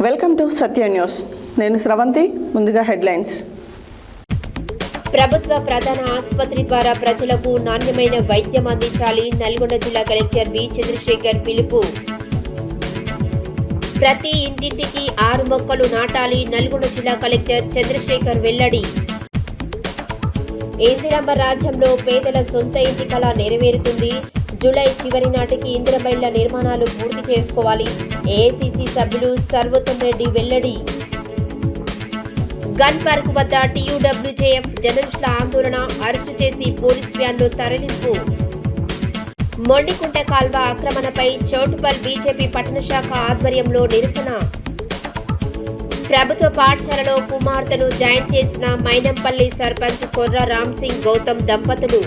Welcome to Satya news. నేను స్రవంతి. ముందుగా headlines. ప్రభుత్వ ప్రధాన ఆసుపత్రి ద్వారా ప్రజలకు నాణ్యమైన వైద్యం అందించాలి. నల్గొండ జిల్లా కలెక్టర్ బి చంద్రశేఖర్ పిలుపు. ప్రతి ఇంటింటికి 6 మొక్కలు నాటాలి. నల్గొండ జిల్లా కలెక్టర్ చంద్రశేఖర్ వెల్లడి. ఇందిరమ్మ రాజ్యంలో పేదల సొంత ఇంటి కళ నెరవేరుతుంది. జూలై చివరి నాటికి ఇందిరమ్మ ఇళ్ల నిర్మాణాలు పూర్తి చేసుకోవాలి. ఏఐసీసీ సభ్యులు సర్వోత్తమ్ రెడ్డి వెల్లడి. గన్ పార్క్ వద్ద టీయూడబ్ల్యూజేఎఫ్ జర్నలిస్టుల ఆందోళన, అరెస్టు చేసి పోలీస్ వ్యాన్లో తరలింపు. మొండికుంట కాల్వ ఆక్రమణపై చౌటుపల్ బీజేపీ పట్టణ శాఖ ఆధ్వర్యంలో నిరసన. ప్రభుత్వ పాఠశాలలో కుమార్తెను జాయిన్ చేసిన మైనంపల్లి సర్పంచ్ కొర్ర రామ్ సింగ్ గౌతమ్ దంపతులు.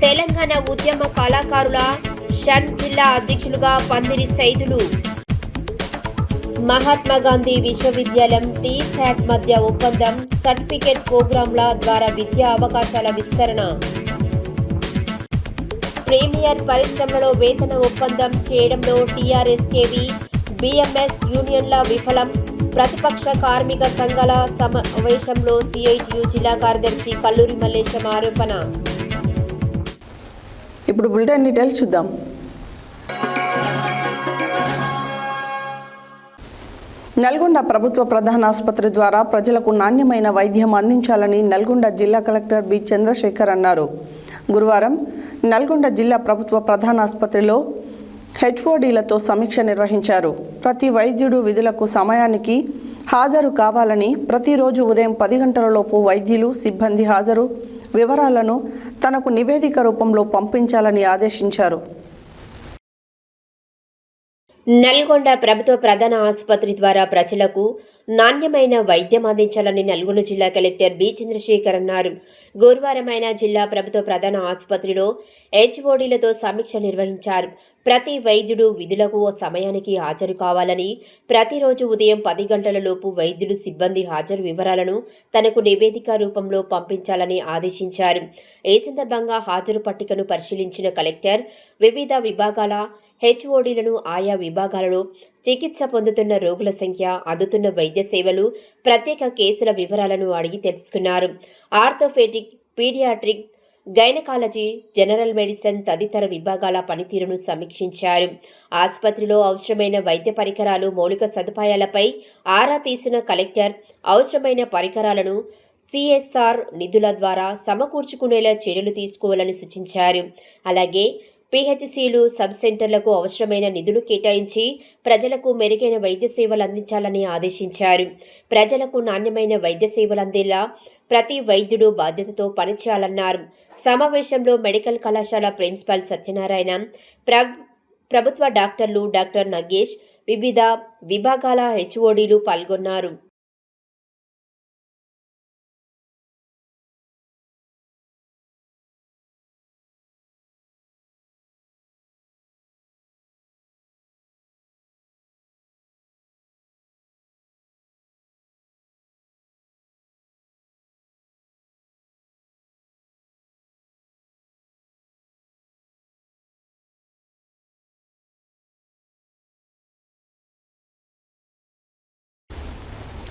తెలంగాణ ఉద్యమ కళాకారుల షణ్ జిల్లా అధ్యక్షులుగా పందిరి సైదులు. మహాత్మా గాంధీ విశ్వవిద్యాలయం టీశాట్ మధ్య ఒప్పందం, సర్టిఫికేట్ ప్రోగ్రాంల ద్వారా విద్యా అవకాశాల విస్తరణ. ప్రీమియర్ పరిశ్రమలలో వేతన ఒప్పందం చేయడంలో టీఆర్ఎస్ కేవీ బీఎంఎస్ యూనియన్ల విఫలం. ప్రతిపక్ష కార్మిక సంఘాల సమావేశంలో సిఐటియు జిల్లా కార్యదర్శి కల్లూరి మల్లేశం ఆరోపణ. ఇప్పుడు బులెటిన్ డీటెయిల్స్ చూద్దాం. నల్గొండ ప్రభుత్వ ప్రధాన ఆసుపత్రి ద్వారా ప్రజలకు నాణ్యమైన వైద్యం అందించాలని నల్గొండ జిల్లా కలెక్టర్ బి చంద్రశేఖర్ అన్నారు. గురువారం నల్గొండ జిల్లా ప్రభుత్వ ప్రధాన ఆసుపత్రిలో హెచ్ఓడీలతో సమీక్ష నిర్వహించారు. ప్రతి వైద్యుడు విధులకు సమయానికి హాజరు కావాలని, ప్రతిరోజు ఉదయం 10 గంటలలోపు వైద్యులు సిబ్బంది హాజరు వివరాలను తనకు నివేదిక రూపంలో పంపించాలని ఆదేశించారు. నల్గొండ ప్రభుత్వ ప్రధాన ఆసుపత్రి ద్వారా ప్రజలకు నాణ్యమైన వైద్యం అందించాలని నల్గొండ జిల్లా కలెక్టర్ బి చంద్రశేఖర్ అన్నారు. గురువారం ఆయన జిల్లా ప్రభుత్వ ప్రధాన ఆసుపత్రిలో హెచ్ఓడీలతో సమీక్ష నిర్వహించారు. ప్రతి వైద్యుడు విధులకు సమయానికి హాజరు కావాలని, ప్రతిరోజు ఉదయం 10 గంటలలోపు వైద్యులు సిబ్బంది హాజరు వివరాలను తనకు నివేదిక రూపంలో పంపించాలని ఆదేశించారు. ఈ సందర్భంగా హాజరు పట్టికను పరిశీలించిన కలెక్టర్ వివిధ విభాగాల హెచ్ఓడీలను ఆయా విభాగాలలో చికిత్స పొందుతున్న రోగుల సంఖ్య, అందుతున్న వైద్య సేవలు, ప్రత్యేక కేసుల వివరాలను అడిగి తెలుసుకున్నారు. Orthopaedic, paediatric, gynaecology, general medicine తదితర విభాగాల పనితీరును సమీక్షించారు. ఆసుపత్రిలో అవసరమైన వైద్య పరికరాలు, మౌలిక సదుపాయాలపై ఆరా తీసిన కలెక్టర్ అవసరమైన పరికరాలను సిఎస్ఆర్ నిధుల ద్వారా సమకూర్చుకునేలా చర్యలు తీసుకోవాలని సూచించారు. అలాగే పిహెచ్సిలు, సబ్ సెంటర్లకు అవసరమైన నిధులు కేటాయించి ప్రజలకు మెరుగైన వైద్య సేవలు అందించాలని ఆదేశించారు. ప్రజలకు నాణ్యమైన వైద్య సేవలు అందేలా ప్రతి వైద్యుడు బాధ్యతతో పనిచేయాలన్నారు. సమావేశంలో మెడికల్ కళాశాల ప్రిన్సిపాల్ సత్యనారాయణ, ప్రభుత్వ డాక్టర్లు డాక్టర్ నగేష్, వివిధ విభాగాల హెచ్ఓడీలు పాల్గొన్నారు.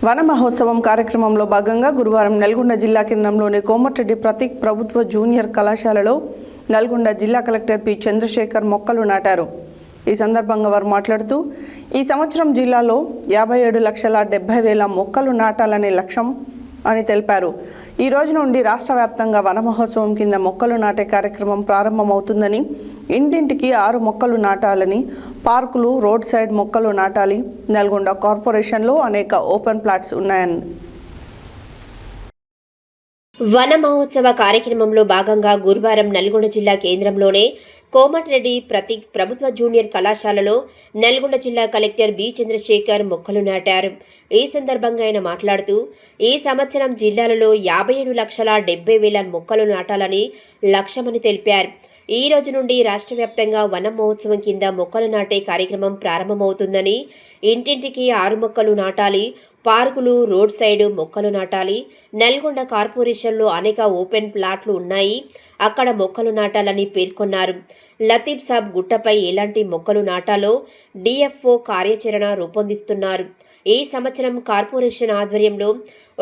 వన మహోత్సవం కార్యక్రమంలో భాగంగా గురువారం నల్గొండ జిల్లా కేంద్రంలోని కోమటిరెడ్డి ప్రతీక్ ప్రభుత్వ జూనియర్ కళాశాలలో నల్గొండ జిల్లా కలెక్టర్ పి చంద్రశేఖర్ మొక్కలు నాటారు. ఈ సందర్భంగా వారు మాట్లాడుతూ, ఈ సంవత్సరం జిల్లాలో 57,70,000 మొక్కలు నాటాలనే లక్ష్యం అని తెలిపారు. ఈ రోజు నుండి రాష్ట్ర వ్యాప్తంగా వన మహోత్సవం కింద మొక్కలు నాటే కార్యక్రమం ప్రారంభమవుతుందని, ఇంటింటికి 6 మొక్కలు నాటాలని, పార్కులు, రోడ్ సైడ్ మొక్కలు నాటాలి. నల్గొండ కార్పొరేషన్లో అనేక ఓపెన్ ప్లాట్స్ ఉన్నాయని. వన మహోత్సవ కార్యక్రమంలో భాగంగా గురువారం నల్గొండ జిల్లా కేంద్రంలోనే కోమటిరెడ్డి ప్రతీక్ ప్రభుత్వ జూనియర్ కళాశాలలో నల్గొండ జిల్లా కలెక్టర్ బి చంద్రశేఖర్ మొక్కలు నాటారు. ఈ సందర్భంగా ఆయన మాట్లాడుతూ, ఈ సంవత్సరం జిల్లాలలో 57,70,000 మొక్కలు నాటాలని లక్ష్యమని తెలిపారు. ఈ రోజు నుండి రాష్ట్ర వ్యాప్తంగా వన మహోత్సవం కింద మొక్కలు నాటే కార్యక్రమం ప్రారంభమవుతుందని, ఇంటింటికి 6 మొక్కలు నాటాలి, పార్కులు, రోడ్ సైడ్ మొక్కలు నాటాలి. నల్గొండ కార్పొరేషన్లో అనేక ఓపెన్ ప్లాట్లు ఉన్నాయి, అక్కడ మొక్కలు నాటాలని పేర్కొన్నారు. లతీఫ్ సాబ్ గుట్టపై ఎలాంటి మొక్కలు నాటాలో డిఎఫ్ఓ కార్యాచరణ రూపొందిస్తున్నారు. ఈ సంవత్సరం కార్పొరేషన్ ఆధ్వర్యంలో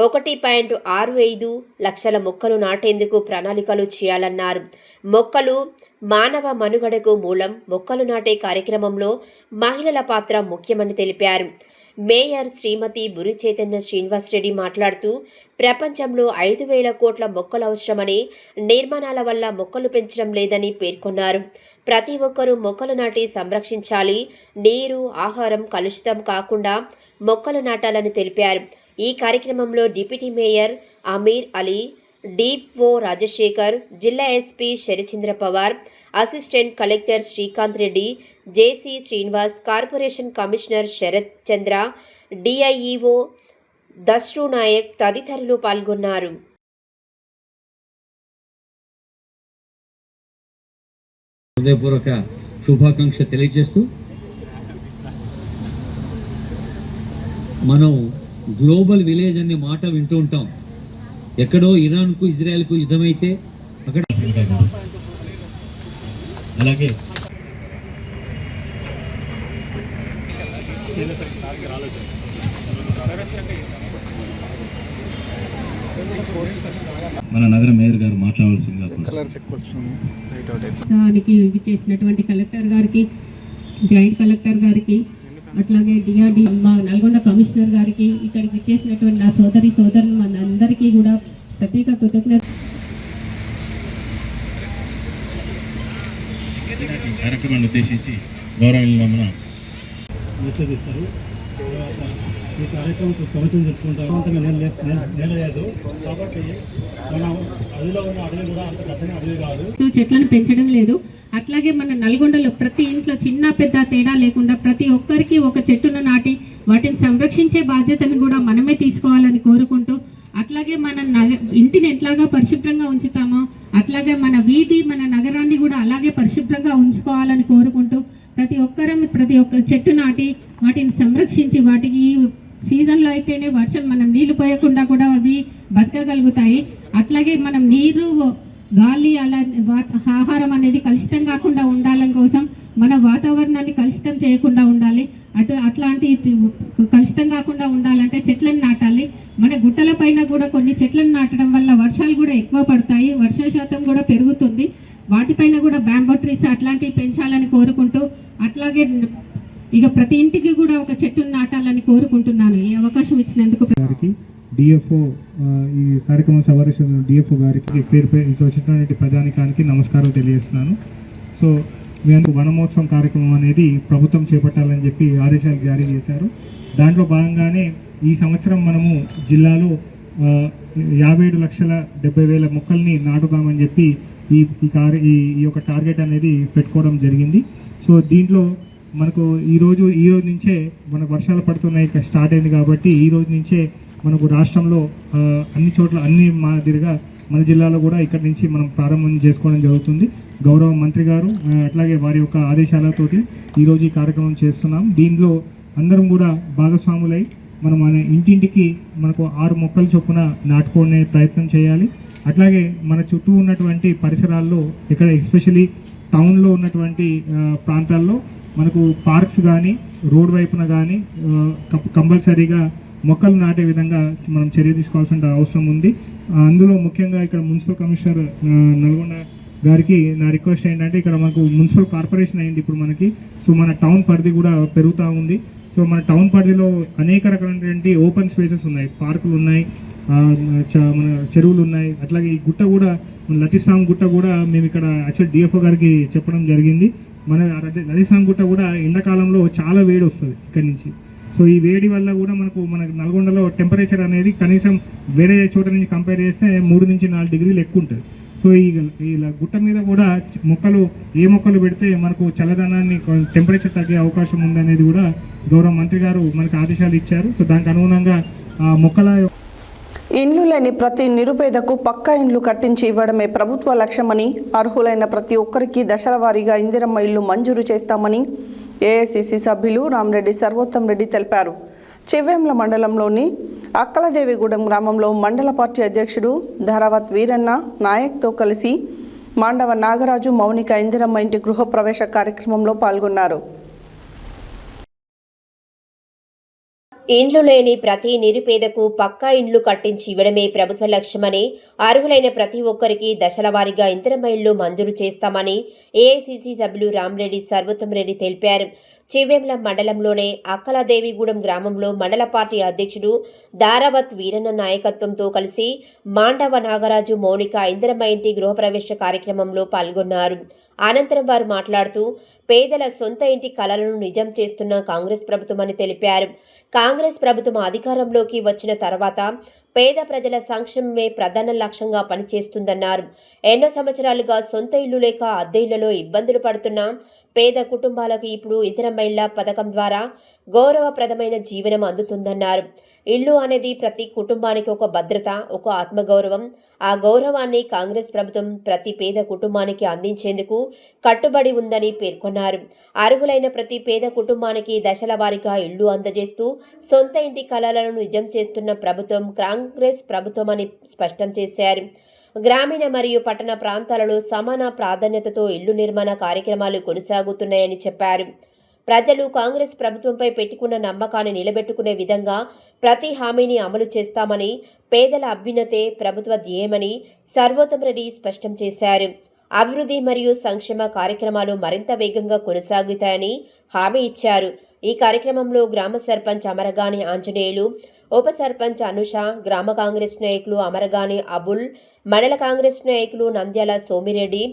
1.65 లక్షల మొక్కలు నాటేందుకు ప్రణాళికలు చేయాలన్నారు. మొక్కలు మానవ మనుగడకు మూలం. మొక్కలు నాటే కార్యక్రమంలో మహిళల పాత్ర ముఖ్యమని తెలిపారు. మేయర్ శ్రీమతి బురి చైతన్య శ్రీనివాసరెడ్డి మాట్లాడుతూ ప్రపంచంలో 5,000 కోట్ల మొక్కలు అవసరమని, నిర్మాణాల వల్ల మొక్కలు పెంచడం లేదని పేర్కొన్నారు. ప్రతి ఒక్కరూ మొక్కలు నాటి సంరక్షించాలి. నీరు, ఆహారం కలుషితం కాకుండా మొక్కలు నాటాలని తెలిపారు. ఈ కార్యక్రమంలో deputy mayor Amir Ali, DO Rajasekhar, జిల్లా SP Sarachandra Pawar, assistant collector Srikanth Reddy, JC Srinivas, corporation commissioner Sarath Chandra, DIEO Dasru Naik తదితరులు పాల్గొన్నారు. హృదయపూర్వక శుభాకాంక్ష తెలియజేస్తూ మనం గ్లోబల్ విలేజ్ అనే మాట వింటూ ఉంటాం. ఎక్కడో ఇరాన్కు ఇజ్రాయెల్కు యుద్ధమైతే అక్కడ అలాగే మన నగర మేయర్ గారు మాట్లాడాల్సిందిగా చేసినటువంటి కలెక్టర్ గారికి, జాయింట్ కలెక్టర్ గారికి, అట్లాగే డిఆర్డి మా నల్గొండ కమిషనర్ గారికి, ఇక్కడికి విచ్చేసినటువంటి నా సోదరులు మనందరికీ కూడా ప్రత్యేక కృతజ్ఞత. కార్యక్రమాన్ని ఉద్దేశించి గౌరవంగా మన మెసేజ్ ఇస్తారు. ఈ కార్యక్రమం సంవత్సరం చెప్పుకుంటాం. నిలలేదు కాబట్టి మన అడవిలో ఉన్న అడవి కూడా అంత గట్టని అడవి కాదు. సో చెట్లను పెంచడం లేదు. అట్లాగే మన నల్గొండలో ప్రతి ఇంట్లో చిన్న పెద్ద తేడా లేకుండా ప్రతి ఒక్కరికి ఒక చెట్టును నాటి వాటిని సంరక్షించే బాధ్యతను కూడా మనమే తీసుకోవాలని కోరుకుంటూ, అట్లాగే మన ఇంటిని ఎట్లాగా పరిశుభ్రంగా ఉంచుతామో అట్లాగే మన వీధి, మన నగరాన్ని కూడా అలాగే పరిశుభ్రంగా ఉంచుకోవాలని కోరుకుంటూ ప్రతి ఒక్క చెట్టు నాటి వాటిని సంరక్షించి, వాటికి సీజన్లో అయితేనే వర్షం మనం నీళ్లు పోయకుండా కూడా అవి బతకగలుగుతాయి. అట్లాగే మనం నీరు, గాలి, అలా ఆహారం అనేది కలుషితం కాకుండా ఉండాలని కోసం మన వాతావరణాన్ని కలుషితం చేయకుండా ఉండాలి. అట్లాంటి కలుషితం కాకుండా ఉండాలంటే చెట్లను నాటాలి. మన గుట్టల పైన కూడా కొన్ని చెట్లను నాటడం వల్ల వర్షాలు కూడా ఎక్కువ పడతాయి, వర్ష శాతం కూడా పెరుగుతుంది. వాటిపైన కూడా బ్యాంబో ట్రీస్ అట్లాంటివి పెంచాలని కోరుకుంటూ, అట్లాగే ఇక ప్రతి ఇంటికి కూడా ఒక చెట్టును నాటాలని కోరుకుంటున్నాను. ఈ అవకాశం ఇచ్చినందుకు డిఎఫ్ఓ ఈ కార్యక్రమం సవరించిన డిఎఫ్ఓ గారికి పేరుపై వచ్చినటువంటి ప్రజానికానికి నమస్కారం తెలియజేస్తున్నాను. సో మేము వనమోత్సవం కార్యక్రమం అనేది ప్రభుత్వం చేపట్టాలని చెప్పి ఆదేశాలు జారీ చేశారు. దాంట్లో భాగంగానే ఈ సంవత్సరం మనము జిల్లాలో 57,70,000 మొక్కల్ని నాటుదామని చెప్పి ఈ యొక్క టార్గెట్ అనేది పెట్టుకోవడం జరిగింది. సో దీంట్లో మనకు ఈ రోజు నుంచే మనకు వర్షాలు పడుతున్నాయి, స్టార్ట్ అయింది కాబట్టి ఈ రోజు నుంచే మనకు రాష్ట్రంలో అన్ని చోట్ల అన్ని మాదిరిగా మన జిల్లాలో కూడా ఇక్కడ నుంచి మనం ప్రారంభం చేసుకోవడం జరుగుతుంది. గౌరవ మంత్రి గారు అట్లాగే వారి యొక్క ఆదేశాలతోటి ఈరోజు ఈ కార్యక్రమం చేస్తున్నాం. దీనిలో అందరం కూడా భాగస్వాములై మనం మన ఇంటింటికి మనకు 6 మొక్కలు చొప్పున నాటుకునే ప్రయత్నం చేయాలి. అట్లాగే మన చుట్టూ ఉన్నటువంటి పరిసరాల్లో ఇక్కడ ఎస్పెషలీ టౌన్లో ఉన్నటువంటి ప్రాంతాల్లో మనకు పార్క్స్ కానీ రోడ్ వైపున కానీ కంపల్సరీగా మొక్కలు నాటే విధంగా మనం చర్య తీసుకోవాల్సిన అవసరం ఉంది. అందులో ముఖ్యంగా ఇక్కడ మున్సిపల్ కమిషనర్ నల్గొండ గారికి నా రిక్వెస్ట్ ఏంటంటే, ఇక్కడ మనకు మున్సిపల్ కార్పొరేషన్ అయింది ఇప్పుడు మనకి. సో మన టౌన్ పరిధి కూడా పెరుగుతూ ఉంది. సో మన టౌన్ పరిధిలో అనేక రకాలైనటువంటి ఓపెన్ స్పేసెస్ ఉన్నాయి, పార్కులు ఉన్నాయి, మన చెరువులు ఉన్నాయి. అట్లాగే ఈ గుట్ట కూడా లతీఫ్ గుట్ట కూడా మేము ఇక్కడ యాక్చువల్ డిఎఫ్ఓ గారికి చెప్పడం జరిగింది. మన లతీఫ్ గుట్ట కూడా ఎండాకాలంలో చాలా వేడి వస్తుంది ఇక్కడి నుంచి. సో ఈ వేడి వల్ల కూడా మన నల్గొండలో టెంపరేచర్ అనేది కనీసం వేరే చోట నుంచి కంపేర్ చేస్తే 3 నుంచి 4 డిగ్రీలు ఎక్కువ ఉంటుంది. సో ఈ గుట్ట మీద కూడా ఏ మొక్కలు పెడితే మనకు చల్లదనాన్ని, టెంపరేచర్ తగ్గే అవకాశం ఉందనేది కూడా గౌరవ మంత్రి గారు మనకు ఆదేశాలు ఇచ్చారు. సో దానికి అనుగుణంగా మొక్కల ఇండ్లు లేని ప్రతి నిరుపేదకు పక్కా ఇండ్లు కట్టించి ఇవ్వడమే ప్రభుత్వ లక్ష్యమని, అర్హులైన ప్రతి ఒక్కరికి దశల వారీగా ఇందిరమ్మ ఇల్లు మంజూరు చేస్తామని ఏఐసిసి సభ్యులు రామరెడ్డి సర్వోత్తం రెడ్డి తెలిపారు. చివ్వేంల మండలంలోని అక్కలదేవిగూడెం గ్రామంలో మండల పార్టీ అధ్యక్షుడు ధారావత్ వీరన్న నాయక్తో కలిసి మాండవ నాగరాజు మౌనిక ఇందిరమ్మ ఇంటి గృహప్రవేశ కార్యక్రమంలో పాల్గొన్నారు. ఇండ్లు లేని ప్రతి నిరుపేదకు పక్కా ఇండ్లు కట్టించి ఇవ్వడమే ప్రభుత్వ లక్ష్యమని, అర్హులైన ప్రతి ఒక్కరికి దశలవారీగా ఇందిరమ్మ ఇళ్లు మంజూరు చేస్తామని ఏఐసీసీ సభ్యులు రామరెడ్డి సర్వోత్తమరెడ్డి తెలిపారు. చివ్వేంల మండలంలోనే అక్కలదేవిగూడెం గ్రామంలో మండల పార్టీ అధ్యక్షుడు దారావత్ వీరన్న నాయకత్వంతో కలిసి మాండవ నాగరాజు మౌనిక ఇందిరమ్మ ఇంటి గృహప్రవేశ కార్యక్రమంలో పాల్గొన్నారు. అనంతరం వారు మాట్లాడుతూ పేదల సొంత ఇంటి కలలను నిజం చేస్తున్న కాంగ్రెస్ ప్రభుత్వమని తెలిపారు. కాంగ్రెస్ ప్రభుత్వం అధికారంలోకి వచ్చిన తర్వాత పేద ప్రజల సంక్షేమమే ప్రధాన లక్ష్యంగా పనిచేస్తుందన్నారు. ఎన్నో సంవత్సరాలుగా సొంత ఇల్లు లేక అద్దె ఇళ్లలో ఇబ్బందులు పడుతున్న పేద కుటుంబాలకు ఇప్పుడు ఇందిరమ్మ ఇళ్ల పథకం ద్వారా గౌరవప్రదమైన జీవనం అందుతుందన్నారు. ఇల్లు అనేది ప్రతి కుటుంబానికి ఒక భద్రత, ఒక ఆత్మగౌరవం. ఆ గౌరవాన్ని కాంగ్రెస్ ప్రభుత్వం ప్రతి పేద కుటుంబానికి అందించేందుకు కట్టుబడి ఉందని పేర్కొన్నారు. అర్హులైన ప్రతి పేద కుటుంబానికి దశల వారీగా ఇళ్లు అందజేస్తూ సొంత ఇంటి కలలను నిజం చేస్తున్న ప్రభుత్వం కాంగ్రెస్ ప్రభుత్వమని స్పష్టం చేశారు. గ్రామీణ మరియు పట్టణ ప్రాంతాలలో సమాన ప్రాధాన్యతతో ఇళ్లు నిర్మాణ కార్యక్రమాలు కొనసాగుతున్నాయని చెప్పారు. ప్రజలు కాంగ్రెస్ ప్రభుత్వంపై పెట్టుకున్న నమ్మకాన్ని నిలబెట్టుకునే విధంగా ప్రతి హామీని అమలు చేస్తామని, పేదల అభ్యున్నతే ప్రభుత్వ ధ్యేయమని సర్వోత్తమరెడ్డి స్పష్టం చేశారు. అభివృద్ధి మరియు సంక్షేమ కార్యక్రమాలు మరింత వేగంగా కొనసాగుతాయని హామీ ఇచ్చారు. ఈ కార్యక్రమంలో గ్రామ సర్పంచ్ అమరగాని ఆంజనేయులు, ఉప సర్పంచ్ అనుష, గ్రామ కాంగ్రెస్ నాయకులు అమరగాని అబుల్, మండల కాంగ్రెస్ నాయకులు నంద్యాల సోమిరెడ్డి,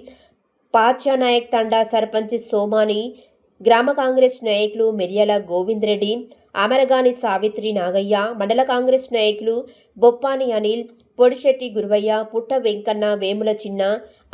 పాచ్యా నాయక్ తండా సర్పంచ్ సోమాని, గ్రామ కాంగ్రెస్ నాయకులు మిర్యాల గోవింద్ రెడ్డి, అమరగాని సావిత్రి నాగయ్య, మండల కాంగ్రెస్ నాయకులు బొప్పాని అనిల్, పొడిశెట్టి గురువయ్య, పుట్ట వెంకన్న, వేముల చిన్న,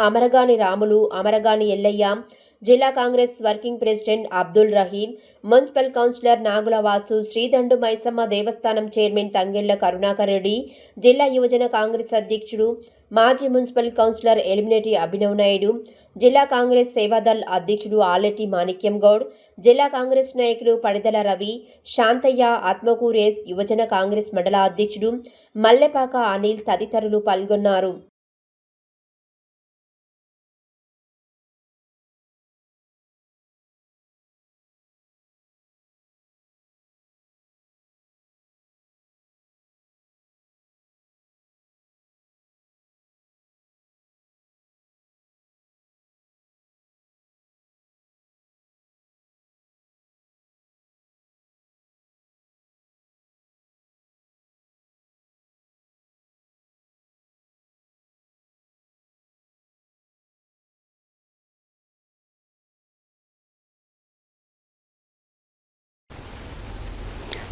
అమరగాని రాములు, అమరగాని ఎల్లయ్య, జిల్లా Congress working president Abdul Rahim, municipal councillor Nagula Vasu, Sridandu Maisamma దేవస్థానం చైర్మన్ తంగెళ్ల కరుణాకర్ రెడ్డి, జిల్లా యువజన కాంగ్రెస్ అధ్యక్షుడు మాజీ మున్సిపల్ కౌన్సిలర్ ఎలిమినేటి అభినవ్ నాయుడు, జిల్లా కాంగ్రెస్ సేవాదళ్ అధ్యక్షుడు ఆలెట్టి మాణిక్యం గౌడ్, జిల్లా కాంగ్రెస్ నాయకులు పడిదల రవి, శాంతయ్య, ఆత్మకూరేస్, యువజన కాంగ్రెస్ మండల అధ్యక్షుడు మల్లెపాక అనిల్ తదితరులు పాల్గొన్నారు.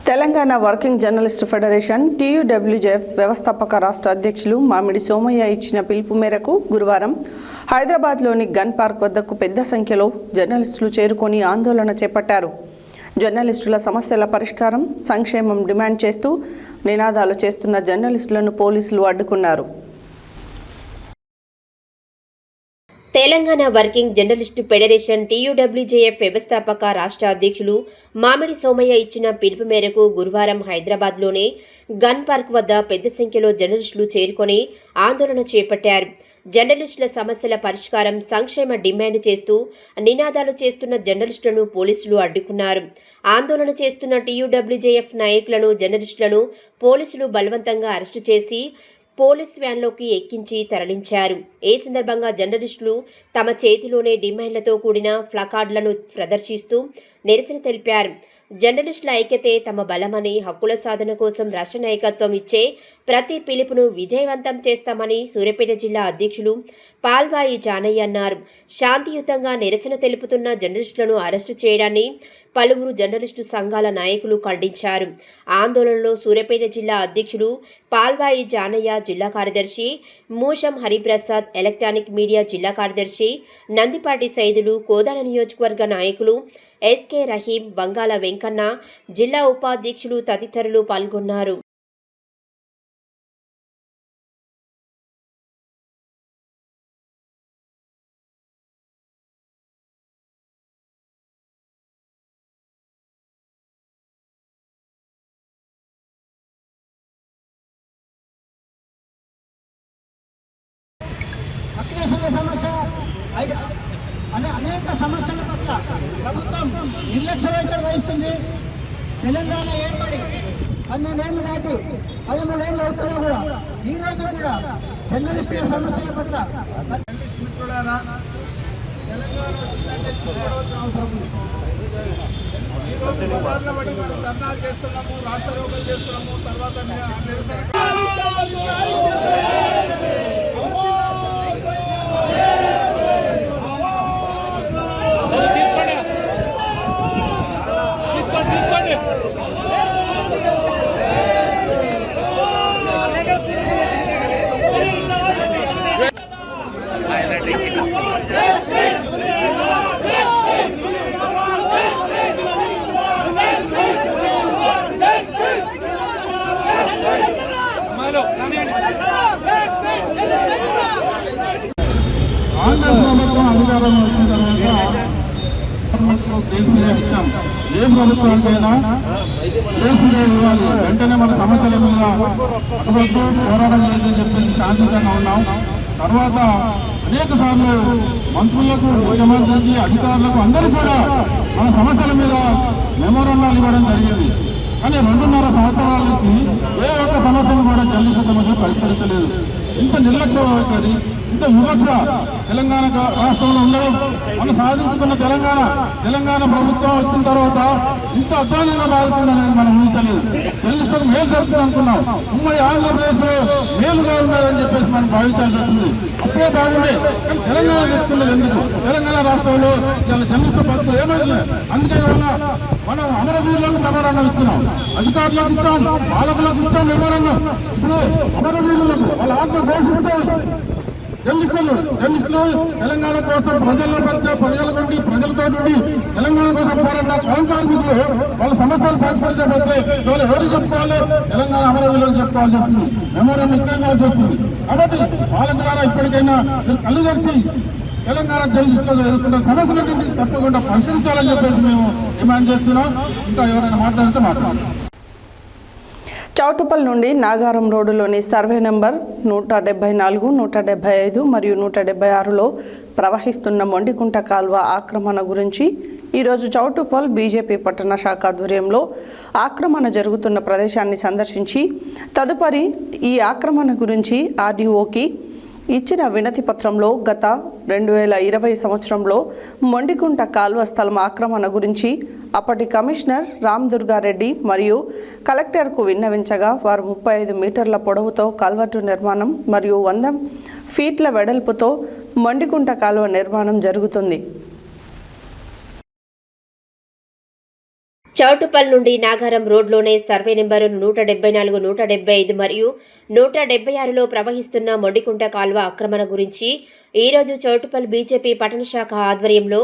తెలంగాణ వర్కింగ్ జర్నలిస్ట్ ఫెడరేషన్ టీయూడబ్ల్యూజేఎఫ్ వ్యవస్థాపక రాష్ట్ర అధ్యక్షులు మామిడి సోమయ్య ఇచ్చిన పిలుపు మేరకు గురువారం హైదరాబాద్లోని గన్ పార్క్ వద్దకు పెద్ద సంఖ్యలో జర్నలిస్టులు చేరుకొని ఆందోళన చేపట్టారు. జర్నలిస్టుల సమస్యల పరిష్కారం, సంక్షేమం డిమాండ్ చేస్తూ నినాదాలు చేస్తున్న జర్నలిస్టులను పోలీసులు అడ్డుకున్నారు. తెలంగాణ వర్కింగ్ జర్నలిస్టు ఫెడరేషన్ టీయూడబ్ల్యూజేఎఫ్ వ్యవస్థాపక రాష్ట్ర అధ్యక్షులు మామిడి సోమయ్య ఇచ్చిన పిలుపు మేరకు గురువారం హైదరాబాద్లోని గన్ పార్క్ వద్ద పెద్ద సంఖ్యలో జర్నలిస్టులు చేరుకొని ఆందోళన చేపట్టారు. జర్నలిస్టుల సమస్యల పరిష్కారం, సంక్షేమ డిమాండ్ చేస్తూ నినాదాలు చేస్తున్న జర్నలిస్టులను పోలీసులు అడ్డుకున్నారు. ఆందోళన చేస్తున్న టీయూడబ్ల్యూజేఎఫ్ నాయకులను, జర్నలిస్టులను పోలీసులు బలవంతంగా అరెస్టు చేసి పోలీస్ వ్యాన్లోకి ఎక్కించి తరలించారు. ఈ సందర్భంగా జర్నలిస్టులు తమ చేతిలోనే డిమాండ్లతో కూడిన ప్లకార్డులను ప్రదర్శిస్తూ నిరసన తెలిపారు. జర్నలిస్టుల ఐక్యతే తమ బలమని, హక్కుల సాధన కోసం రాష్ట్ర నాయకత్వం ఇచ్చే ప్రతి పిలుపును విజయవంతం చేస్తామని సూర్యాపేట జిల్లా అధ్యక్షులు పాల్వాయి జానయ్య అన్నారు. శాంతియుతంగా నిరసన తెలుపుతున్న జర్నలిస్టులను అరెస్టు చేయడాన్ని పలువురు జర్నలిస్టు సంఘాల నాయకులు ఖండించారు. ఆందోళనలో సూర్యాపేట జిల్లా అధ్యక్షుడు పాల్వాయి జానయ్య, జిల్లా కార్యదర్శి మూషం హరిప్రసాద్, ఎలక్ట్రానిక్ మీడియా జిల్లా కార్యదర్శి నందిపాటి సైదులు, కోదాడ నియోజకవర్గ నాయకులు ఎస్కే రహీం, వంగాల వెంకన్న, జిల్లా ఉపాధ్యక్షులు తదితరులు పాల్గొన్నారు. సమస్య అనేక సమస్యల పట్ల ప్రభుత్వం నిర్లక్ష్య వైఖరి వహిస్తుంది. తెలంగాణ ఏర్పడి 12 ఏళ్ళు దాటి 13 ఏళ్ళు అవుతున్నా కూడా ఈ రోజు కూడా జర్నలిస్టుల సమస్యల పట్ల తెలంగాణ వచ్చిందంటే సిగ్గుపడవలసిన అవసరం ఉంది. ఈరోజు ప్రధాన పడి మనం ధర్నాలు చేస్తున్నాము, రాస్తారోకలు చేస్తున్నాము, తర్వాత కాంగ్రెస్ ప్రభుత్వం అధికారంలో వచ్చిన తర్వాత కేసు ఇచ్చాం. ఏ ప్రభుత్వానికైనా కేసు ఇవ్వాలి, వెంటనే మన సమస్యల మీద అటువద్దు పోరాటం చేయదని చెప్పేసి శాంతియుతంగా ఉన్నాం. తర్వాత అనేక సార్లు మంత్రులకు, ముఖ్యమంత్రికి, అధికారులకు అందరూ కూడా మన సమస్యల మీద మెమోరాండాలు ఇవ్వడం జరిగింది. కానీ 2.5 సంవత్సరాల నుంచి ఏ ఒక్క సమస్యను కూడా జర్నలిస్టుల సమస్యలు పరిష్కరించలేదు. ఇంత నిర్లక్ష్య వైఖరి, ఇంత వివక్ష తెలంగాణ రాష్ట్రంలో ఉండడం, మనం సాధించుకున్న తెలంగాణ ప్రభుత్వం వచ్చిన తర్వాత ఇంత అధ్వానంగా మారుతుందనేది మనం ఊహించలేదు. జర్నలిస్టులకు మేలు జరుగుతుంది అనుకున్నాం. ఉమ్మడి ఆంధ్రప్రదేశ్ లో మేలుగా ఉన్నదని చెప్పేసి మనం భావించాల్సి వస్తుంది. అప్పుడే బాగుండే, కానీ తెలంగాణ తెచ్చుకున్నది ఎందుకు? తెలంగాణ రాష్ట్రంలో జర్నలిస్టు బతుకులు ఏమైంది? అందుకే మనం అమరవీరులకు మెమోరాండం ఇస్తున్నాం, అధికారులకు ఇచ్చాం, పాలకులకు ఇచ్చాం మెమోరాండం. ఇప్పుడు అమరవీరులకు వాళ్ళ ఆత్మ ఘోషిస్తే జర్నలిస్టులు తెలంగాణ కోసం ప్రజలతో నుండి తెలంగాణ కోసం పోరాడిన కలం కార్మికులు వాళ్ళ సమస్యలు పరిష్కరించకపోతే ఇవాళ ఎవరు చెప్పుకోవాలి? తెలంగాణ అమరవీరులకు చెప్పుకోవాల్సి వస్తుంది, మెమోరాండం ఇవ్వాల్సి వస్తుంది. కాబట్టి వాళ్ళ ద్వారా ఇప్పటికైనా కళ్ళు తెరిచి తెలంగాణ జర్నలిస్టులు ఎదుర్కొన్న సమస్యలన్నింటినీ తప్పకుండా పరిశీలించాలని చెప్పేసి మేము డిమాండ్ చేస్తున్నాం. ఇంకా ఎవరైనా మాట్లాడితే మాట్లాడాలి. చౌటుప్పల్ నుండి నాగారం రోడ్డులోని సర్వే నెంబర్ 174, 175 మరియు 176లో ప్రవహిస్తున్న మొండికుంట కాల్వ ఆక్రమణ గురించి ఈరోజు చౌటుప్పల్ బీజేపీ పట్టణ శాఖ ఆధ్వర్యంలో ఆక్రమణ జరుగుతున్న ప్రదేశాన్ని సందర్శించి తదుపరి ఈ ఆక్రమణ గురించి ఆర్డీఓకి ఇచ్చిన వినతి పత్రంలో గత 2020 సంవత్సరంలో మొండికుంట కాల్వ స్థలం ఆక్రమణ గురించి అప్పటి కమిషనర్ రామ్ దుర్గారెడ్డి మరియు కలెక్టర్కు విన్నవించగా వారు 35 మీటర్ల పొడవుతో కల్వర్టు నిర్మాణం మరియు 100 ఫీట్ల వెడల్పుతో మొండికుంట కాల్వ నిర్మాణం జరుగుతుంది. చౌటుప్పల్ నుండి నాగారం రోడ్లోనే సర్వే నెంబరు 174, 175 మరియు 176లో ప్రవహిస్తున్న మొండికుంట కాల్వ ఆక్రమణ గురించి ఈరోజు చౌటుప్పల్ బీజేపీ పట్టణ శాఖ ఆధ్వర్యంలో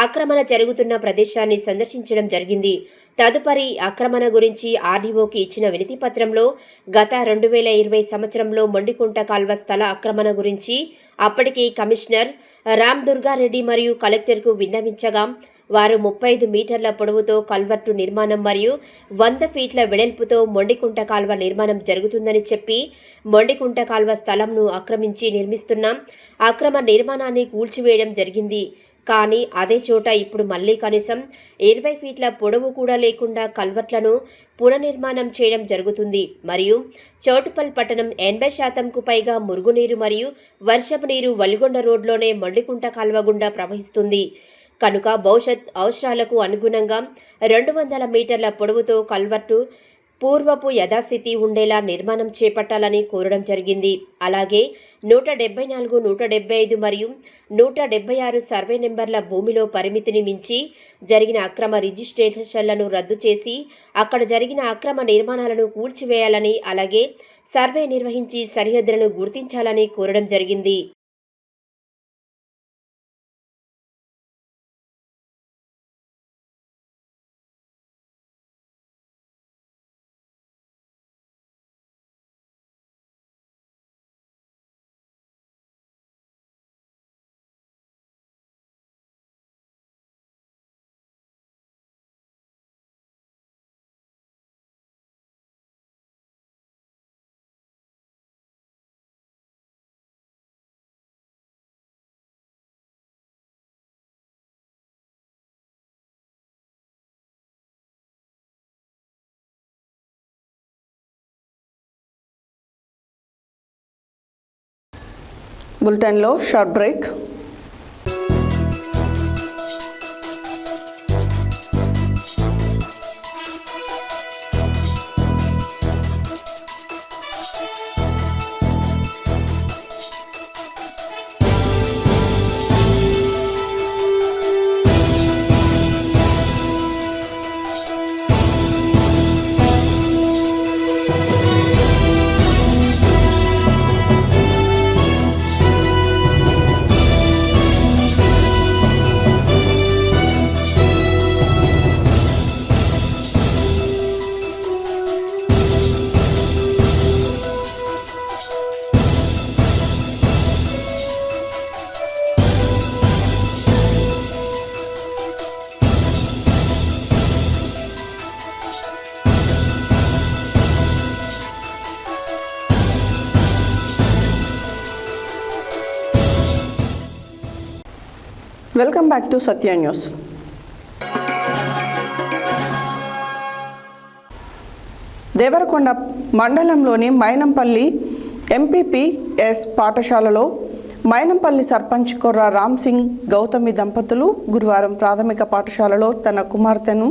ఆక్రమణ జరుగుతున్న ప్రదేశాన్ని సందర్శించడం జరిగింది. తదుపరి ఆక్రమణ గురించి ఆర్డీఓకి ఇచ్చిన వినతి పత్రంలో గత 2020 సంవత్సరంలో మొండికుంట కాల్వ స్థల ఆక్రమణ గురించి అప్పటికి కమిషనర్ రామ్ దుర్గారెడ్డి మరియు కలెక్టర్కు విన్నవించగా వారు 35 మీటర్ల పొడవుతో కల్వర్టు నిర్మాణం మరియు 100 ఫీట్ల వెడల్పుతో మొండికుంట కాల్వ నిర్మాణం జరుగుతుందని చెప్పి మొండికుంట కాల్వ స్థలంను ఆక్రమించి నిర్మిస్తున్న అక్రమ నిర్మాణాన్ని కూల్చివేయడం జరిగింది. కానీ అదే చోట ఇప్పుడు మళ్లీ కనీసం 20 ఫీట్ల పొడవు కూడా లేకుండా కల్వర్ట్లను పునర్నిర్మాణం చేయడం జరుగుతుంది. మరియు చౌటుప్పల్ పట్టణం 80%కు పైగా మురుగునీరు మరియు వర్షపు నీరు వలిగొండ రోడ్లోనే మొండికుంట కాల్వ గుండా ప్రవహిస్తుంది. కనుక భవిష్యత్ అవసరాలకు అనుగుణంగా 200 మీటర్ల పొడవుతో కల్వర్టు పూర్వపు యథాస్థితి ఉండేలా నిర్మాణం చేపట్టాలని కోరడం జరిగింది. అలాగే 174, 175 మరియు 176 సర్వే నెంబర్ల భూమిలో పరిమితిని మించి జరిగిన అక్రమ రిజిస్ట్రేషన్లను రద్దు చేసి అక్కడ జరిగిన అక్రమ నిర్మాణాలను కూల్చివేయాలని, అలాగే సర్వే నిర్వహించి సరిహద్దులను గుర్తించాలని కోరడం జరిగింది. బులెటిన్లో short break. Welcome back to Satya news. Devarakonda మండలంలోని మైనంపల్లి ఎంపీపీఎస్ పాఠశాలలో మైనంపల్లి సర్పంచ్ కొర్ర రామ్ సింగ్ గౌతమి దంపతులు గురువారం ప్రాథమిక పాఠశాలలో తన కుమార్తెను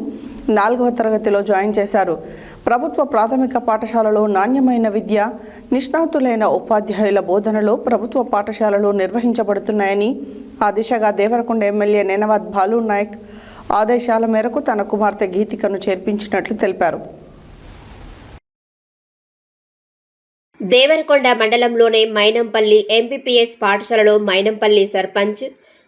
4వ తరగతిలో జాయిన్ చేశారు. ప్రభుత్వ ప్రాథమిక పాఠశాలలో నాణ్యమైన విద్య, నిష్ణాతులైన ఉపాధ్యాయుల బోధనలో ప్రభుత్వ పాఠశాలలు నిర్వహించబడుతున్నాయని, ఆ దిశగా దేవరకొండ ఎమ్మెల్యే నేనవత్ బాలు నాయక్ ఆదేశాల మేరకు తన కుమార్తె గీతికను చేర్పించినట్లు తెలిపారు. దేవరకొండ మండలంలోని మైనంపల్లి ఎంపీపీఎస్ పాఠశాలలో మైనంపల్లి సర్పంచ్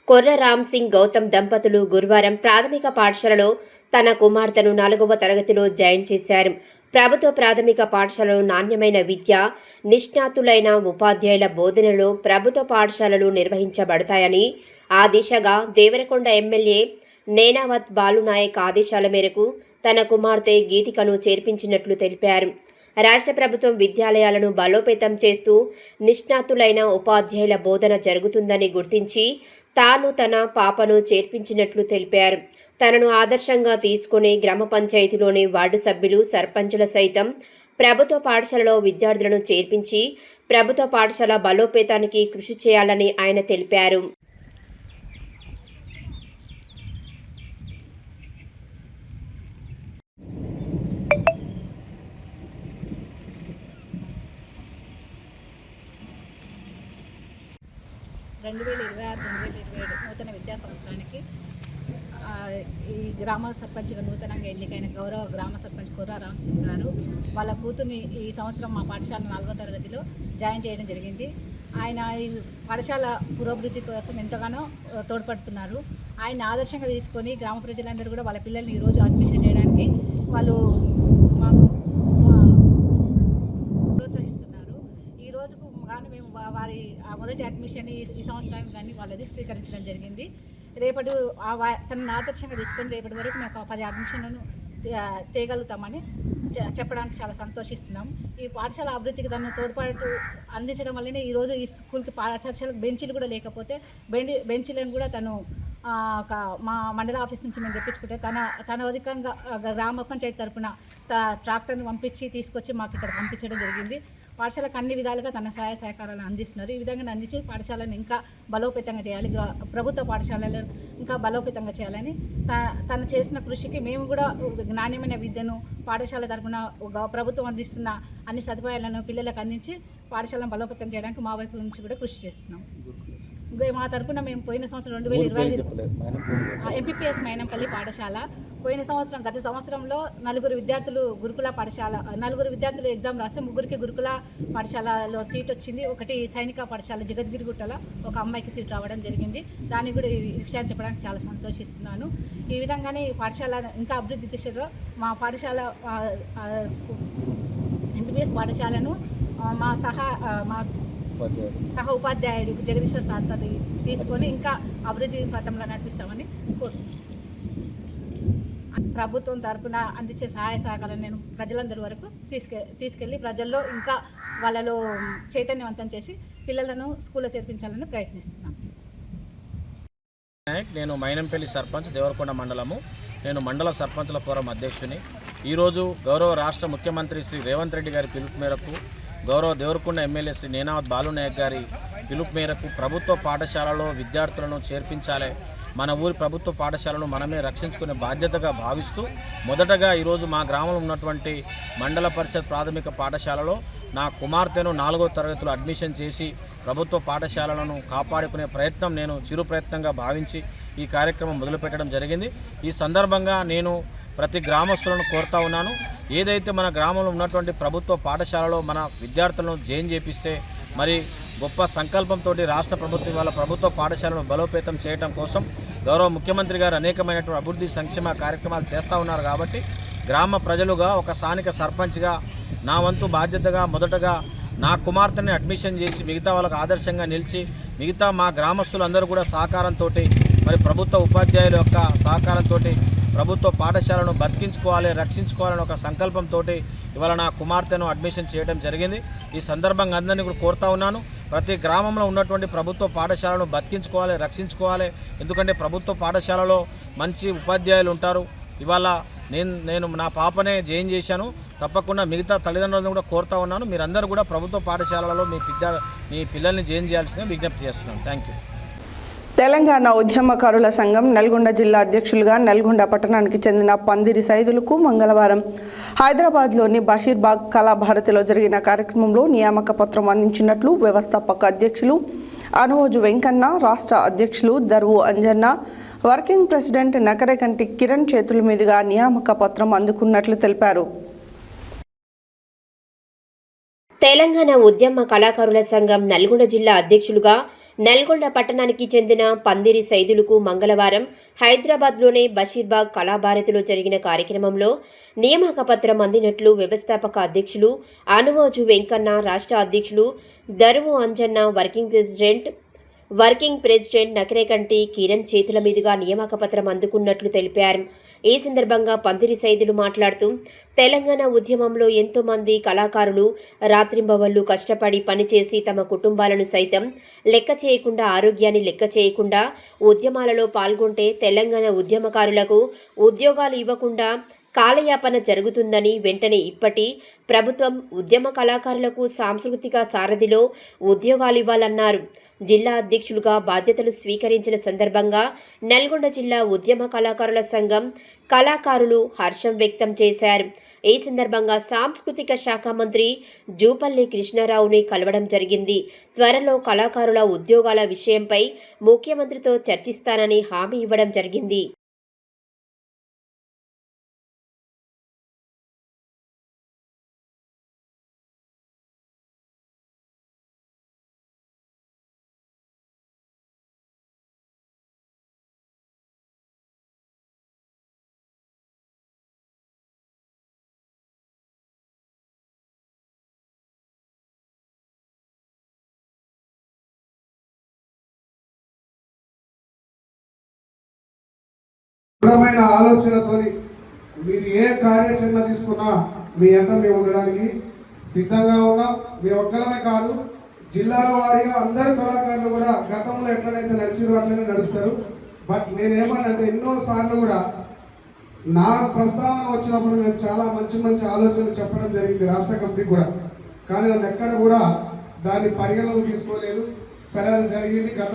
కొర్ర రామ్ సింగ్ గౌతమ్ దంపతులు గురువారం ప్రాథమిక పాఠశాలలో తన కుమార్తెను 4వ తరగతిలో జాయిన్ చేశారు. ప్రభుత్వ ప్రాథమిక పాఠశాలలో నాణ్యమైన విద్య, నిష్ణాతులైన ఉపాధ్యాయుల బోధనలో ప్రభుత్వ పాఠశాలలు నిర్వహించబడతాయని, ఆ దిశగా దేవరకొండ ఎమ్మెల్యే నేనావత్ బాలు నాయక్ ఆదేశాల మేరకు తన కుమార్తె గీతికను చేర్పించినట్లు తెలిపారు. రాష్ట్ర ప్రభుత్వం విద్యాలయాలను బలోపేతం చేస్తూ నిష్ణాతులైన ఉపాధ్యాయుల బోధన జరుగుతుందని గుర్తించి తాను తన పాపను చేర్పించినట్లు తెలిపారు. తనను ఆదర్శంగా తీసుకుని గ్రామ పంచాయతీలోని వార్డు సభ్యులు, సర్పంచుల సైతం ప్రభుత్వ పాఠశాలలో విద్యార్థులను చేర్పించి ప్రభుత్వ పాఠశాల బలోపేతానికి కృషి చేయాలని ఆయన తెలిపారు. నూతన విద్యా సంవత్సరానికి ఈ గ్రామ సర్పంచ్గా నూతనంగా ఎన్నికైన గౌరవ గ్రామ సర్పంచ్ కొర్ర రామ్ సింగ్ గారు వాళ్ళ కూతుర్ని ఈ సంవత్సరం మా పాఠశాల 4వ తరగతిలో జాయిన్ చేయడం జరిగింది. ఆయన ఈ పాఠశాల పురోభివృద్ధి కోసం ఎంతగానో తోడ్పడుతున్నారు. ఆయన ఆదర్శంగా తీసుకొని గ్రామ ప్రజలందరూ కూడా వాళ్ళ పిల్లల్ని ఈరోజు అడ్మిషన్ చేయడానికి వాళ్ళు మాకు ప్రోత్సహిస్తున్నారు. ఈ రోజుకు కానీ మేము వారి మొదటి అడ్మిషన్ ఈ సంవత్సరానికి కానీ వాళ్ళది స్వీకరించడం జరిగింది. రేపటి తనను ఆదర్శంగా తీసుకొని రేపటి వరకు మేము 10 అడ్మిషన్లను తేగలుగుతామని చెప్పడానికి చాలా సంతోషిస్తున్నాం. ఈ పాఠశాల అభివృద్ధికి తను తోడ్పాటు అందించడం వల్లనే ఈరోజు ఈ స్కూల్కి పాఠశాలకు బెంచీలు కూడా లేకపోతే బెంచీలను కూడా తను మా మండల ఆఫీస్ నుంచి మేము తెప్పించుకుంటే తన అధికంగా గ్రామ పంచాయతీ తరఫున ట్రాక్టర్ని పంపించి తీసుకొచ్చి మాకు ఇక్కడ పంపించడం జరిగింది. పాఠశాలకు అన్ని విధాలుగా తన సహాయ సహకారాలను అందిస్తున్నారు. ఈ విధంగా అందించి పాఠశాలను ఇంకా బలోపేతంగా చేయాలి, ప్రభుత్వ పాఠశాలను ఇంకా బలోపేతంగా చేయాలని తను చేసిన కృషికి మేము కూడా నాణ్యమైన విద్యను పాఠశాల తరఫున ప్రభుత్వం అందిస్తున్న అన్ని సదుపాయాలను పిల్లలకు అందించి పాఠశాలను బలోపేతం చేయడానికి మా వైపు నుంచి కూడా కృషి చేస్తున్నాం. మా తరఫున మేము పోయిన సంవత్సరం 2025 ఎంపీపీఎస్ మైనంపల్లి పాఠశాల పోయిన సంవత్సరం గత సంవత్సరంలో 4 విద్యార్థులు గురుకుల పాఠశాల 4 విద్యార్థులు ఎగ్జామ్ రాసి 3కి గురుకుల పాఠశాలలో సీట్ వచ్చింది. ఒకటి సైనిక పాఠశాల జగద్గిరిగుట్టలో ఒక అమ్మాయికి సీట్ రావడం జరిగింది. దాన్ని కూడా ఈ విషయాన్ని చెప్పడానికి చాలా సంతోషిస్తున్నాను. ఈ విధంగానే ఈ పాఠశాల ఇంకా అభివృద్ధి దిశలో మా పాఠశాల ఎంపీపీఎస్ పాఠశాలను మా సహ ఉపాధ్యాయుడు జగదీశ్వర్ సార్తో తీసుకొని ఇంకా అభివృద్ధి పథంలో నడిపిస్తామని కోరుతున్నాను. ప్రభుత్వం తరఫున అందించే సహాయ సహకారాలను నేను ప్రజలందరి వరకు తీసుకెళ్ళి ప్రజల్లో ఇంకా వాళ్ళలో చైతన్యవంతం చేసి పిల్లలను స్కూల్లో చేర్పించాలని ప్రయత్నిస్తున్నాను. నేను మైనంపల్లి సర్పంచ్, దేవరకొండ మండలము. నేను మండల సర్పంచుల ఫోరం అధ్యక్షుని. ఈరోజు గౌరవ రాష్ట్ర ముఖ్యమంత్రి శ్రీ రేవంత్ రెడ్డి గారి పిలుపు మేరకు గౌరవ దేవరకొండ ఎమ్మెల్యే శ్రీ నేనావత్ బాలునాయక్ గారి పిలుపు మేరకు ప్రభుత్వ పాఠశాలలో విద్యార్థులను చేర్పించాలి, మన ఊరి ప్రభుత్వ పాఠశాలను మనమే రక్షించుకునే బాధ్యతగా భావిస్తూ మొదటగా ఈరోజు మా గ్రామంలో ఉన్నటువంటి మండల పరిషత్ ప్రాథమిక పాఠశాలలో నా కుమార్తెను 4వ తరగతిలో అడ్మిషన్ చేసి ప్రభుత్వ పాఠశాలలను కాపాడుకునే ప్రయత్నం నేను చిరు ప్రయత్నంగా భావించి ఈ కార్యక్రమం మొదలుపెట్టడం జరిగింది. ఈ సందర్భంగా నేను ప్రతి గ్రామస్తులను కోరుతా ఉన్నాను, ఏదైతే మన గ్రామంలో ఉన్నటువంటి ప్రభుత్వ పాఠశాలలో మన విద్యార్థులను జాయిన్ చేపిస్తే మరి గొప్ప సంకల్పంతో రాష్ట్ర ప్రభుత్వం వాళ్ళ ప్రభుత్వ పాఠశాలను బలోపేతం చేయడం కోసం గౌరవ ముఖ్యమంత్రి గారు అనేకమైనటువంటి అభివృద్ధి సంక్షేమ కార్యక్రమాలు చేస్తూ ఉన్నారు. కాబట్టి గ్రామ ప్రజలుగా ఒక స్థానిక సర్పంచ్గా నా వంతు బాధ్యతగా మొదటగా నా కుమార్తెని అడ్మిషన్ చేసి మిగతా వాళ్ళకు ఆదర్శంగా నిలిచి మిగతా మా గ్రామస్తులందరూ కూడా సహకారంతో మరి ప్రభుత్వ ఉపాధ్యాయుల యొక్క సహకారంతో ప్రభుత్వ పాఠశాలను బతికించుకోవాలి, రక్షించుకోవాలని ఒక సంకల్పంతో ఇవాళ నా కుమార్తెను అడ్మిషన్ చేయడం జరిగింది. ఈ సందర్భంగా అందరినీ కూడా కోరుతా ఉన్నాను, ప్రతి గ్రామంలో ఉన్నటువంటి ప్రభుత్వ పాఠశాలను బతికించుకోవాలి, రక్షించుకోవాలి. ఎందుకంటే ప్రభుత్వ పాఠశాలలో మంచి ఉపాధ్యాయులు ఉంటారు. ఇవాళ నేను నా పాపనే జాయిన్ చేశాను, తప్పకుండా మిగతా తల్లిదండ్రులను కూడా కోరుతా ఉన్నాను, మీరందరూ కూడా ప్రభుత్వ పాఠశాలలో మీ పిల్లల్ని జాయిన్ చేయాల్సిందిగా విజ్ఞప్తి చేస్తున్నాను. Thank you. తెలంగాణ ఉద్యమకారుల సంఘం నల్గొండ జిల్లా అధ్యక్షులుగా నల్గొండ పట్టణానికి చెందిన పందిరి సైదులకు మంగళవారం హైదరాబాద్లోని బషీర్బాగ్ కళాభారతిలో జరిగిన కార్యక్రమంలో నియామక పత్రం అందించినట్లు వ్యవస్థాపక అధ్యక్షులు అనువోజు వెంకన్న, రాష్ట్ర అధ్యక్షులు దర్వు అంజన్న, వర్కింగ్ ప్రెసిడెంట్ నకరేకంటి కిరణ్ చేతుల మీదుగా నియామక పత్రం అందుకున్నట్లు తెలిపారు. తెలంగాణ ఉద్యమ కళాకారుల సంఘం నల్గొండ జిల్లా అధ్యక్షులుగా నల్గొండ పట్టణానికి చెందిన పందిరి సైదులకు మంగళవారం హైదరాబాద్లోని బషీర్బాగ్ కళాభారతిలో జరిగిన కార్యక్రమంలో నియామక పత్రం అందినట్లు వ్యవస్థాపక అధ్యక్షులు అనువోజు వెంకన్న, రాష్ట్ర అధ్యక్షులు దరువు అంజన్న, వర్కింగ్ ప్రెసిడెంట్ నకరేకంటి కిరణ్ చేతుల మీదుగా నియామక పత్రం అందుకున్నట్లు తెలిపారు. ఈ సందర్భంగా పందిరి సైదులు మాట్లాడుతూ తెలంగాణ ఉద్యమంలో ఎంతో మంది కళాకారులు రాత్రింబవళ్లు కష్టపడి పనిచేసి తమ కుటుంబాలను సైతం లెక్క చేయకుండా, ఆరోగ్యాన్ని లెక్క చేయకుండా ఉద్యమాలలో పాల్గొంటే తెలంగాణ ఉద్యమకారులకు ఉద్యోగాలు ఇవ్వకుండా కాలయాపన జరుగుతుందని, వెంటనే ఇప్పటి ప్రభుత్వం ఉద్యమ కళాకారులకు సాంస్కృతిక సారథిలో ఉద్యోగాలు ఇవ్వాలన్నారు. జిల్లా అధ్యక్షులుగా బాధ్యతలు స్వీకరించిన సందర్భంగా నల్గొండ జిల్లా ఉద్యమ కళాకారుల సంఘం కళాకారులు హర్షం వ్యక్తం చేశారు. ఈ సందర్భంగా సాంస్కృతిక శాఖ మంత్రి జూపల్లి కృష్ణారావుని కలవడం జరిగింది. త్వరలో కళాకారుల ఉద్యోగాల విషయంపై ముఖ్యమంత్రితో చర్చిస్తానని హామీ ఇవ్వడం జరిగింది. దృఢమైన ఆలోచనతోని మీరు ఏ కార్యాచరణ తీసుకున్నా మీ అంతా మేము ఉండడానికి సిద్ధంగా ఉన్నాం. మీ ఒక్కరమే కాదు, జిల్లాల వారీగా అందరు కళాకారులు కూడా గతంలో ఎట్లనైతే నడిచారో అట్లనే నడుస్తారు. బట్ నేనేమన్నంటే ఎన్నోసార్లు కూడా నా ప్రస్తావన వచ్చినప్పుడు నేను చాలా మంచి ఆలోచనలు చెప్పడం జరిగింది రాష్ట్ర కమిటీ కూడా, కానీ నన్ను ఎక్కడ కూడా దాన్ని పరిగణలోకి తీసుకోలేదు. సరే అది జరిగింది, గత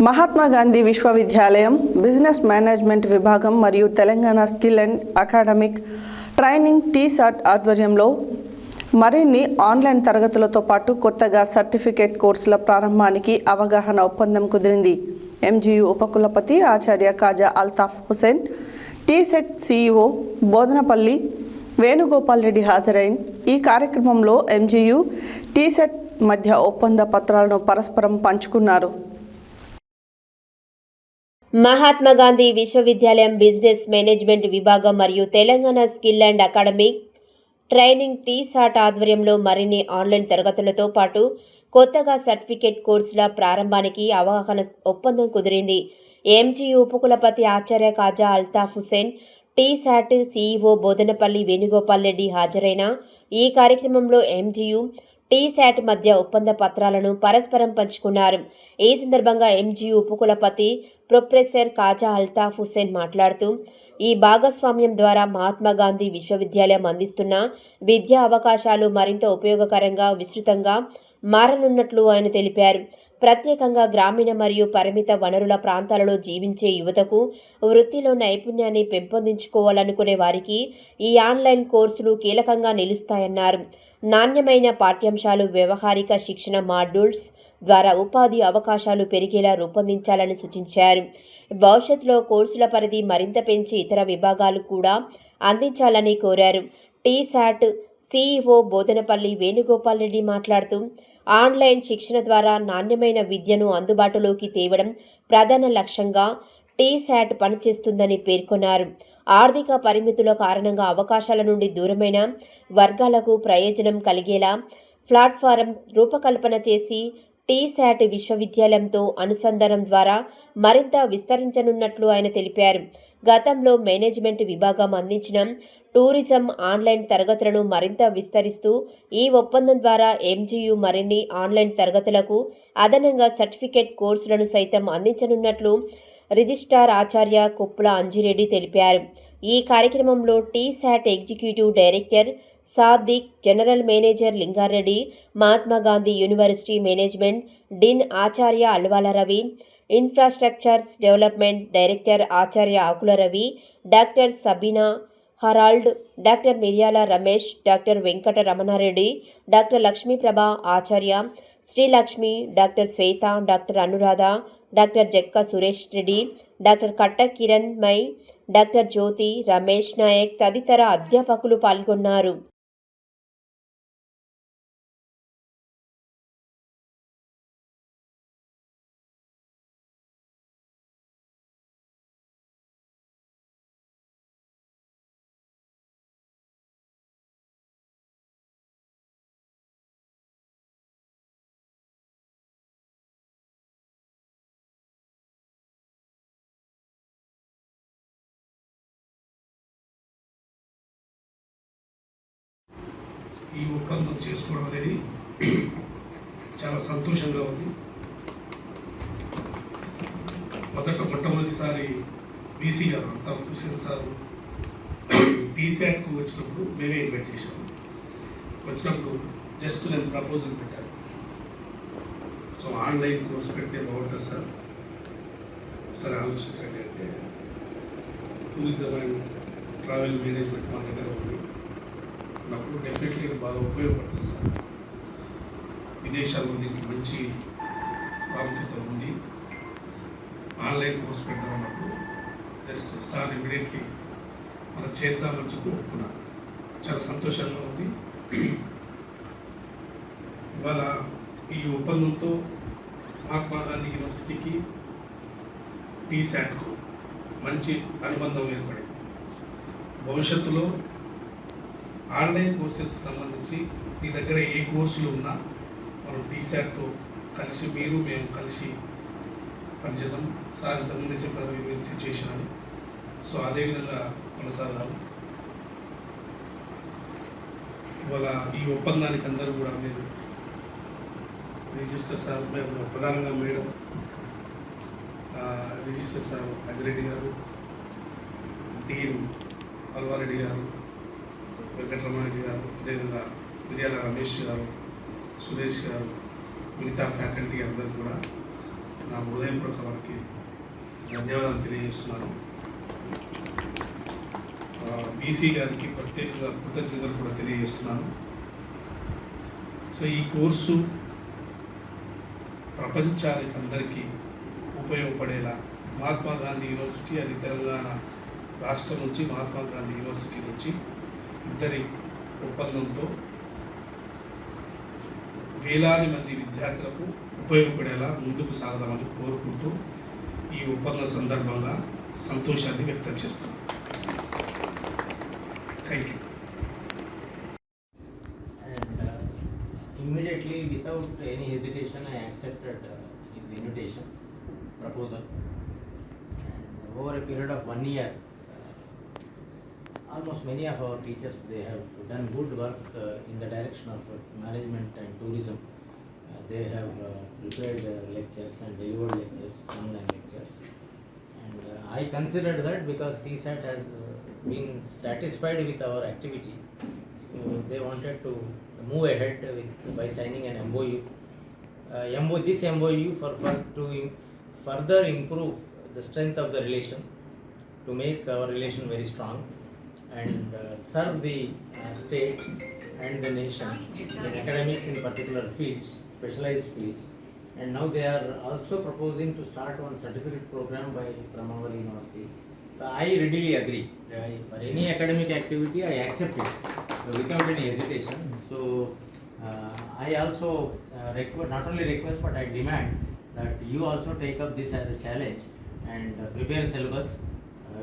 మహాత్మా గాంధీ విశ్వవిద్యాలయం బిజినెస్ మేనేజ్మెంట్ విభాగం మరియు Telangana skill and academic training T-SAT ఆధ్వర్యంలో మరిన్ని ఆన్లైన్ తరగతులతో పాటు కొత్తగా సర్టిఫికేట్ కోర్సుల ప్రారంభానికి అవగాహన ఒప్పందం కుదిరింది. ఎంజీయూ ఉపకులపతి ఆచార్య ఖాజా అల్తాఫ్ హుసేన్, టీసెట్ సీఈఓ బోధనపల్లి వేణుగోపాల్ రెడ్డి హాజరైన ఈ కార్యక్రమంలో ఎంజీయూ టీసెట్ మధ్య ఒప్పంద పత్రాలను పరస్పరం పంచుకున్నారు. మహాత్మా గాంధీ విశ్వవిద్యాలయం బిజినెస్ మేనేజ్మెంట్ విభాగం మరియు Telangana skill and academic training T-SAT ఆధ్వర్యంలో మరిన్ని ఆన్లైన్ తరగతులతో పాటు కొత్తగా సర్టిఫికేట్ కోర్సుల ప్రారంభానికి అవగాహన ఒప్పందం కుదిరింది. ఎంజీయూ ఉపకులపతి ఆచార్య ఖాజా అల్తాఫ్ హుసేన్, టీసాట్ సీఈఓ బోధనపల్లి వేణుగోపాల్ రెడ్డి హాజరైన ఈ కార్యక్రమంలో ఎంజీయూ టీశాట్ మధ్య ఒప్పంద పత్రాలను పరస్పరం పంచుకున్నారు. ఈ సందర్భంగా ఎంజీయూ ఉపకులపతి ప్రొఫెసర్ కాజా అల్తాఫ్ హుస్సేన్ మాట్లాడుతూ ఈ భాగస్వామ్యం ద్వారా మహాత్మాగాంధీ విశ్వవిద్యాలయం అందిస్తున్న విద్యా అవకాశాలు మరింత ఉపయోగకరంగా విస్తృతంగా మారనున్నట్లు ఆయన తెలిపారు. ప్రత్యేకంగా గ్రామీణ మరియు పరిమిత వనరుల ప్రాంతాలలో జీవించే యువతకు వృత్తిలో నైపుణ్యాన్ని పెంపొందించుకోవాలనుకునే వారికి ఈ ఆన్లైన్ కోర్సులు కీలకంగా నిలుస్తాయన్నారు. నాణ్యమైన పాఠ్యాంశాలు, వ్యవహారిక శిక్షణ మాడ్యూల్స్ ద్వారా ఉపాధి అవకాశాలు పెరిగేలా రూపొందించాలని సూచించారు. భవిష్యత్తులో కోర్సుల పరిధి మరింత పెంచి ఇతర విభాగాలు కూడా అందించాలని కోరారు. టీశాట్ సీఈఓ బోధనపల్లి వేణుగోపాల్ రెడ్డి మాట్లాడుతూ ఆన్లైన్ శిక్షణ ద్వారా నాణ్యమైన విద్యను అందుబాటులోకి తేవడం ప్రధాన లక్ష్యంగా టీశాట్ పనిచేస్తుందని పేర్కొన్నారు. ఆర్థిక పరిమితుల కారణంగా అవకాశాల నుండి దూరమైన వర్గాలకు ప్రయోజనం కలిగేలా ప్లాట్ఫారం రూపకల్పన చేసి టీశాట్ విశ్వవిద్యాలయంతో అనుసంధానం ద్వారా మరింత విస్తరించనున్నట్లు ఆయన తెలిపారు. గతంలో మేనేజ్మెంట్ విభాగం అందించిన టూరిజం ఆన్లైన్ తరగతులను మరింత విస్తరిస్తూ ఈ ఒప్పందం ద్వారా ఎంజీయూ మరిన్ని ఆన్లైన్ తరగతులకు అదనంగా సర్టిఫికేట్ కోర్సులను సైతం అందించనున్నట్లు రిజిస్ట్రార్ ఆచార్య కుప్ల అంజిరెడ్డి తెలిపారు. ఈ కార్యక్రమంలో TSAT executive director Sadiq, general manager Lingareddy, Mahatma Gandhi university management dean ఆచార్య Alwala Ravi, infrastructures development director ఆచార్య Akula Ravi, doctor Sabina Harold, doctor Miryala Ramesh, doctor Venkata Ramanareddy, doctor Lakshmiprabha ఆచార్య, Srilakshmi, doctor Swetha, doctor Anuradha, doctor Jakka Suresh Reddy, doctor Katta Kiran Mai, doctor Jyothi, Ramesh Naik తదితర అధ్యాపకులు పాల్గొన్నారు. ఈ ఒప్పందం చేసుకోవడం అనేది చాలా సంతోషంగా ఉంది. మొట్టమొదటిసారి బీసీ గారు అల్తాఫ్ హుస్సేన్ సార్ టీశాట్కు వచ్చినప్పుడు మేమే ఇన్వైట్ చేశాము. వచ్చినప్పుడు జస్ట్ నేను ప్రపోజల్ పెట్టాను. సో ఆన్లైన్ కోర్స్ పెడితే బాగుంటుంది సార్, ఒకసారి ఆలోచించండి అంటే టూరిజం అండ్ ట్రావెల్ మేనేజ్మెంట్ మా దగ్గర ఉంది, నాకు డెఫినెట్లీ ఇది బాగా ఉపయోగపడుతుంది సార్. విదేశాల్లో దీనికి మంచి ప్రాముఖ్యత ఉంది. ఆన్లైన్ కోర్స్ పెట్టామన్నప్పుడు జస్ట్ సార్ ఇమీడియట్లీ మనం చేద్దామని చెప్పి ఒప్పుకున్నాను. చాలా సంతోషంగా ఉంది. ఇవాళ ఈ ఒప్పందంతో మహాత్మా గాంధీ యూనివర్సిటీకి టీశాట్కు మంచి అనుబంధం ఏర్పడింది. భవిష్యత్తులో ఆన్లైన్ కోర్సెస్కి సంబంధించి మీ దగ్గర ఏ కోర్సులు ఉన్నా మనం టీశాట్తో కలిసి మేము కలిసి పనిచేద్దాం. సార్ ఇంతకుముందే చెప్పారు మీరు సిచ్యువేషన్ అని, సో అదేవిధంగా కొనసాగదాం. ఇవాళ ఈ ఒప్పందానికి అందరూ కూడా మీరు రిజిస్టర్ సార్, మేము ప్రధానంగా మేడం రిజిస్టర్ సార్ అదిరెడ్డి గారు, డీన్ అల్వారెడ్డి గారు, వెంకటరమణారెడ్డి గారు, అదేవిధంగా మిర్యాల రమేష్ గారు, సురేష్ గారు, మిగతా ఫ్యాకల్టీ అందరూ కూడా నా హృదయపూర్వక వారికి ధన్యవాదాలు తెలియజేస్తున్నాను. బీసీ గారికి ప్రత్యేకంగా కృతజ్ఞతలు కూడా తెలియజేస్తున్నాను. సో ఈ కోర్సు ప్రపంచానికి అందరికీ ఉపయోగపడేలా మహాత్మా గాంధీ యూనివర్సిటీ, అది తెలంగాణ రాష్ట్రం నుంచి మహాత్మా గాంధీ యూనివర్సిటీ నుంచి ఇద్దరి ఒప్పందంతో వేలాది మంది విద్యార్థులకు ఉపయోగపడేలా ముందుకు సాగదామని కోరుకుంటూ ఈ ఒప్పందం సందర్భంగా సంతోషాన్ని వ్యక్తం చేస్తున్నాను. Thank you. Immediately, without any hesitation, I accepted his invitation, proposal. And over a period of 1 year, almost many of our teachers, they have done good work in the direction of management and tourism. They have prepared lectures and delivered lectures, online lectures. And I considered that because TSAT has been satisfied with our activity, so they wanted to move ahead by signing an MOU. This MOU to further improve the strength of the relation, to make our relation very strong and serve the state and the nation in academics in particular fields, specialized fields. And now they are also proposing to start one certificate program from our university. So I readily agree. For any academic activity, I accept it without any hesitation. So I also not only request but I demand that you also take up this as a challenge and prepare syllabus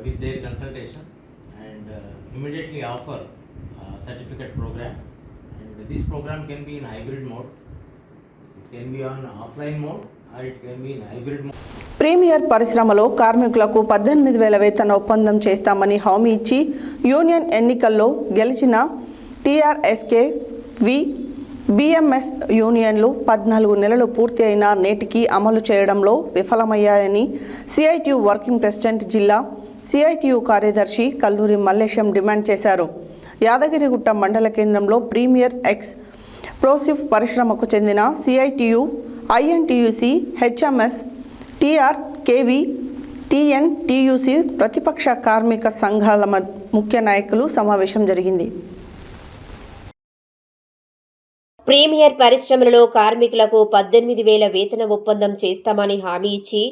with their consultation and immediately offer certificate program. And this program can be in hybrid mode. It can be on offline mode or it can be in hybrid mode. Premier పరిశ్రమలో కార్మికులకు 18,000 వేతన ఒప్పందం చేస్తామని హామీ ఇచ్చి union ఎన్నికల్లో గెలిచిన టీఆర్ఎస్కే BMS యూనియన్లు 14 నెలలు పూర్తి అయినా నేటికి అమలు చేయడంలో విఫలమయ్యాయని సిఐటియు వర్కింగ్ ప్రెసిడెంట్ జిల్లా సిఐటియు కార్యదర్శి కల్లూరి మల్లేశం డిమాండ్ చేశారు. యాదగిరిగుట్ట మండల కేంద్రంలో ప్రీమియర్ ఎక్స్ ప్రోసివ్ పరిశ్రమకు చెందిన సిఐటియు, ఐఎన్టీయూసీ, హెచ్ఎంఎస్, టీఆర్కేవి, టీఎన్టీయూసీ ప్రతిపక్ష కార్మిక సంఘాల ముఖ్య నాయకులు సమావేశం జరిగింది. ప్రీమియర్ పరిశ్రమలలో కార్మికులకు 18,000 వేతన ఒప్పందం చేస్తామని హామీ ఇచ్చి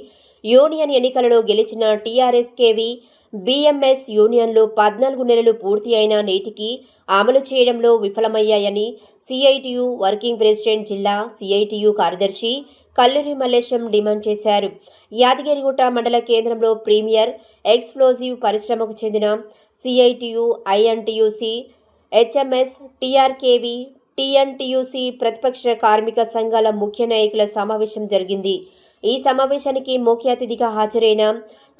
యూనియన్ ఎన్నికలలో గెలిచిన టీఆర్ఎస్కేవి, బిఎంఎస్ యూనియన్లు 14 నెలలు పూర్తి అయినా నేటికి అమలు చేయడంలో విఫలమయ్యాయని సిఐటియు వర్కింగ్ ప్రెసిడెంట్ జిల్లా సిఐటియు కార్యదర్శి కల్లూరి మల్లేశం డిమాండ్ చేశారు. యాదగిరిగుట్ట మండల కేంద్రంలో ప్రీమియర్ ఎక్స్ప్లోజివ్ పరిశ్రమకు చెందిన సిఐటియు, ఐఎన్టీయూసీ, హెచ్ఎంఎస్, టీఆర్కేవి, టీఎన్టీయూసీ ప్రతిపక్ష కార్మిక సంఘాల ముఖ్య నాయకుల సమావేశం జరిగింది. ఈ సమావేశానికి ముఖ్య అతిథిగా హాజరైన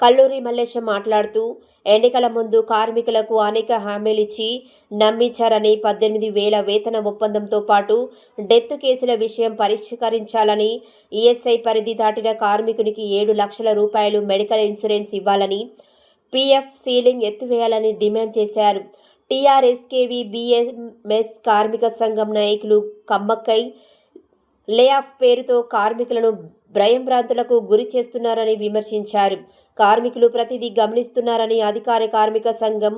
కల్లూరి మల్లేశం మాట్లాడుతూ ఎన్నికల ముందు కార్మికులకు అనేక హామీలిచ్చి నమ్మించారని 18,000 వేతన ఒప్పందంతో పాటు డెత్ కేసుల విషయం పరిష్కరించాలని, ఈఎస్ఐ పరిధి దాటిన కార్మికునికి 7 లక్షల రూపాయలు మెడికల్ ఇన్సూరెన్స్ ఇవ్వాలని, పీఎఫ్ సీలింగ్ ఎత్తివేయాలని డిమాండ్ చేశారు. టీఆర్ఎస్కేవి, బిఎంఎస్ కార్మిక సంఘం నాయకులు కమ్మక్కై లే ఆఫ్ పేరుతో కార్మికులను భ్రయంభ్రాంతులకు గురి చేస్తున్నారని విమర్శించారు. కార్మికులు ప్రతిదీ గమనిస్తున్నారని, అధికార కార్మిక సంఘం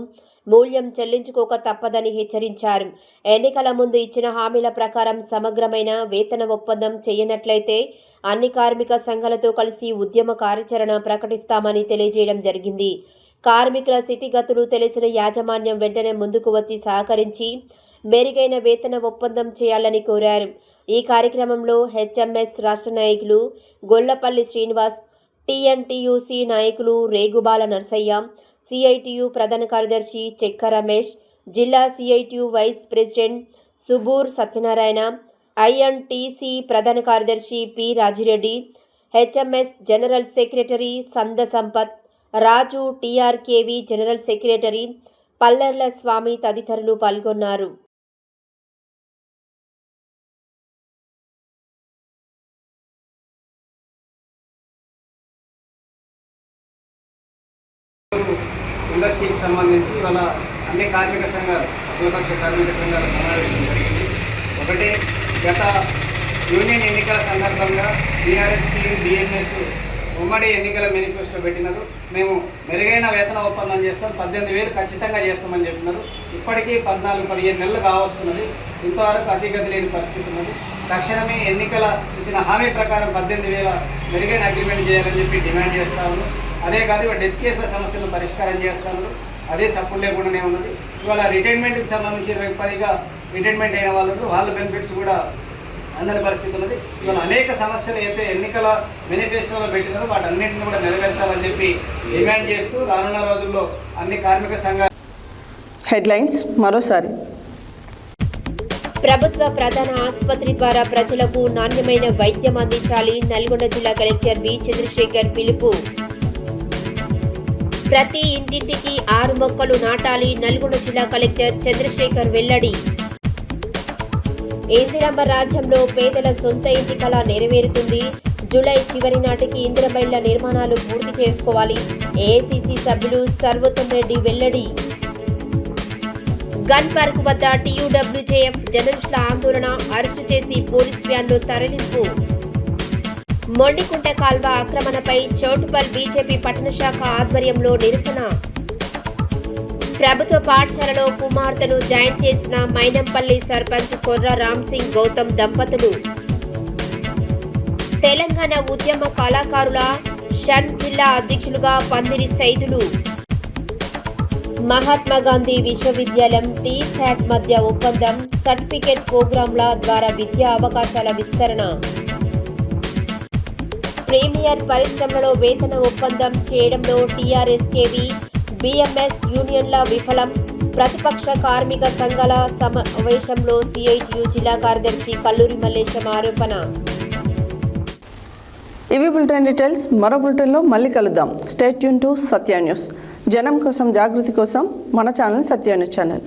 మూల్యం చెల్లించుకోక తప్పదని హెచ్చరించారు. ఎన్నికల ముందు ఇచ్చిన హామీల ప్రకారం సమగ్రమైన వేతన ఒప్పందం చేయనట్లయితే అన్ని కార్మిక సంఘాలతో కలిసి ఉద్యమ కార్యాచరణ ప్రకటిస్తామని తెలియజేయడం జరిగింది. కార్మికుల స్థితిగతులు తెలిసిన యాజమాన్యం వెంటనే ముందుకు వచ్చి సహకరించి మెరుగైన వేతన ఒప్పందం చేయాలని కోరారు. ఈ కార్యక్రమంలో హెచ్ఎంఎస్ రాష్ట్ర నాయకులు గొల్లపల్లి శ్రీనివాస్, టీఎన్టీయూసీ నాయకులు రేగుబాల నర్సయ్య, సిఐటియు ప్రధాన కార్యదర్శి చెక్క రమేష్, జిల్లా CITU vice president Subur Satyanarayana, INTUC ప్రధాన కార్యదర్శి P Rajireddy, HMS general secretary Sanda Sampath, Raju, TRKV general secretary Pallerla Swamy తదితరులు పాల్గొన్నారు. ఇండస్ట్రీకి సంబంధించి ఇవాళ అన్ని కార్మిక సంఘాలు, అఖిలపక్ష కార్మిక సంఘాల సమావేశం జరిగింది. ఒకటి, గత యూనియన్ ఎన్నికల సందర్భంగా టీఆర్ఎస్కి, బిఎంఎస్ ఉమ్మడి ఎన్నికల మేనిఫెస్టో పెట్టినారు. మేము మెరుగైన వేతన ఒప్పందం చేస్తాం, 18,000 ఖచ్చితంగా చేస్తామని చెప్పినారు. ఇప్పటికీ 14-15 నెలలు కావస్తున్నది. ఇంతవరకు అతిగతి లేని పరిస్థితి ఉన్నది. తక్షణమే ఎన్నికల ఇచ్చిన హామీ ప్రకారం 18,000 మెరుగైన అగ్రిమెంట్ చేయాలని చెప్పి డిమాండ్ చేస్తా ఉన్నాం. అదే కాదు, డెత్ కేసుల సమస్యలను పరిష్కారం చేస్తాను. అదే సపోర్ట్ లేకుండానే ఉన్నది. ఇవాళ రిటైర్మెంట్కి సంబంధించి 20-10గా రిటైర్మెంట్ అయిన వాళ్ళ బెనిఫిట్స్ కూడా అందని పరిస్థితి ఉన్నది. ఇవాళ అనేక సమస్యలు అయితే ఎన్నికల మేనిఫెస్టోలో పెట్టినారో వాటన్నింటిని కూడా నెరవేర్చాలని చెప్పి డిమాండ్ చేస్తూ రానున్న రోజుల్లో అన్ని కార్మిక సంఘాలు. హెడ్లైన్స్ మరోసారి. ప్రభుత్వ ప్రధాన ఆసుపత్రి ద్వారా ప్రజలకు నాణ్యమైన వైద్యం అందించాలి. నల్గొండ జిల్లా కలెక్టర్ బి చంద్రశేఖర్ పిలుపు. ప్రతి ఇంటింటికి 6 మొక్కలు నాటాలి నల్గొండ జిల్లా కలెక్టర్ చంద్రశేఖర్ వెల్లడి. ఇందిరమ్మ రాజ్యంలో పేదల సొంత ఇంటి కళ నెరవేరుతుంది. జూలై చివరి నాటికి ఇందిరమ్మ ఇళ్ల నిర్మాణాలు పూర్తి చేసుకోవాలి. ఏఐసీసీ సభ్యులు సర్వోత్తమ్ రెడ్డి వెల్లడి. గన్ పార్క్ వద్ద టీయూడబ్ల్యూజేఎఫ్ జర్నలిస్టుల ఆందోళన, అరెస్టు చేసి పోలీస్ వ్యాన్లో తరలింపు. మొండికుంట కాల్వ ఆక్రమణపై చౌటుపల్ బీజేపీ పట్టణ శాఖ ఆధ్వర్యంలో నిరసన. ప్రభుత్వ పాఠశాలలో కుమార్తెను జాయిన్ చేసిన మైనంపల్లి సర్పంచ్ కొర్ర రామ్సింగ్ గౌతమ్ దంపతులు. తెలంగాణ ఉద్యమ కళాకారుల షణ్ జిల్లా అధ్యక్షులుగా పందిరి సైదులు. మహాత్మా గాంధీ విశ్వవిద్యాలయం టీశాట్ మధ్య ఒప్పందం, సర్టిఫికేట్ ప్రోగ్రాంల ద్వారా విద్యా అవకాశాల విస్తరణ. ప్రీమియర్ పరిశ్రమలలో వేతన ఒప్పందం చేయడంలో టీఆర్ఎస్కేవి బీఎంఎస్ యూనియన్ల విఫలం. ప్రతిపక్ష కార్మిక సంఘాల సమావేశంలో సిఐటియు జిల్లా కార్యదర్శి కల్లూరి మల్లేశం ఆరోపణ. ఇవి బులెటిన్ డీటెయిల్స్. మరో బులెటిన్లో మళ్ళీ కలుద్దాం. Stay tune to Satya news. జనం కోసం, జాగృతి కోసం మన ఛానల్ సత్య న్యూస్ ఛానల్.